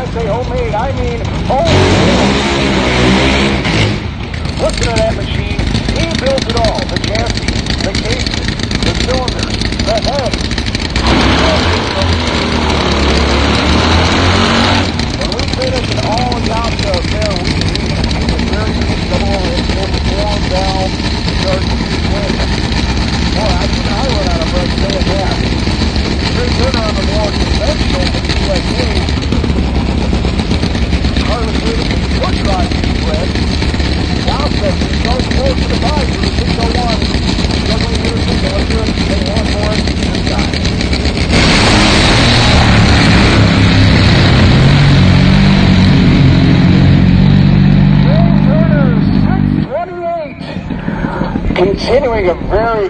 I say homemade, I mean homemade. Listen to that machine. He built it all. The chassis, the cases, the cylinders, the head. When we finish it all down to a pair of wheels, the very double M4 valve starts swing. Boy, I run out of breath saying that. Straight turner on the more conventional USA. Carlos Rubin, push rod spread. Down section, goes close to the 5 for the 601. Struggling to get a signal. Let's do it. They want for it this time. Jay Turner, 628. Continuing a very